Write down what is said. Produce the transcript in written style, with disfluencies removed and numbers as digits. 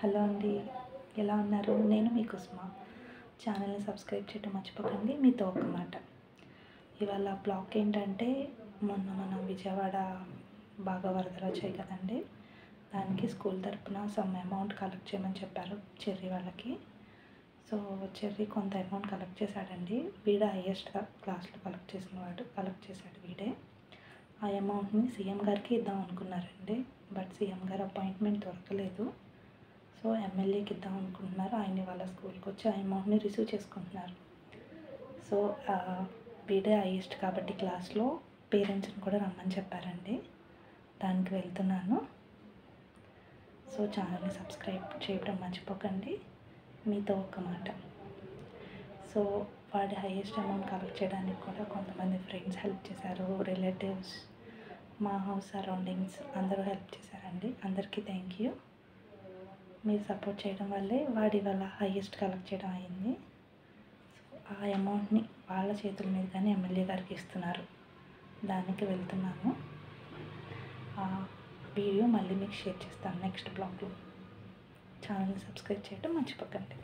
Hello అండి, ఎలా ఉన్నారు? నేను మీ కుసుమ. ఛానల్ని సబ్స్క్రైబ్ చేయడం మర్చిపోకండి. మీతో ఒక మాట. ఇవాళ బ్లాగ్ ఏంటంటే, మొన్న మన విజయవాడ బాగా వరదలు వచ్చాయి కదండి. దానికి స్కూల్ తరపున సమ్ అమౌంట్ కలెక్ట్ చేయమని చెప్పారు చెర్రీ వాళ్ళకి. సో చెర్రీ కొంత అమౌంట్ కలెక్ట్ చేశాడండి. వీడే హైయెస్ట్ క్లాస్లో కలెక్ట్ చేశాడు వీడే. ఆ అమౌంట్ని సీఎం గారికి ఇద్దాం అనుకున్నారండి. బట్ సీఎం గారు అపాయింట్మెంట్ దొరకలేదు. సో ఎమ్మెల్యేకి ఇద్దాం అనుకుంటున్నారు. ఆయన వాళ్ళ స్కూల్కి వచ్చి ఆ అమౌంట్ని రిసీవ్ చేసుకుంటున్నారు. సో వీడే హైయెస్ట్ కాబట్టి క్లాస్లో పేరెంట్స్ని కూడా రమ్మని చెప్పారండి. దానికి వెళ్తున్నాను. సో ఛానల్ని సబ్స్క్రైబ్ చేయడం మర్చిపోకండి. మీతో ఒక మాట. సో వాడి హైయెస్ట్ అమౌంట్ కలెక్ట్ చేయడానికి కూడా కొంతమంది ఫ్రెండ్స్ హెల్ప్ చేశారు, రిలేటివ్స్, మా హౌస్ సరౌండింగ్స్ అందరూ హెల్ప్ చేశారండి. అందరికీ థ్యాంక్ యూ. మీరు సపోర్ట్ చేయడం వల్లే వాడి వల్ల హైయెస్ట్ కలెక్ట్ చేయడం అయింది. సో ఆ అమౌంట్ని వాళ్ళ చేతుల మీద కానీ ఎమ్మెల్యే గారికి ఇస్తున్నారు. దానికి వెళ్తున్నాను. ఆ వీడియో మళ్ళీ మీకు షేర్ చేస్తాను నెక్స్ట్ బ్లాగ్లో. ఛానల్ని సబ్స్క్రైబ్ చేయడం మర్చిపోకండి.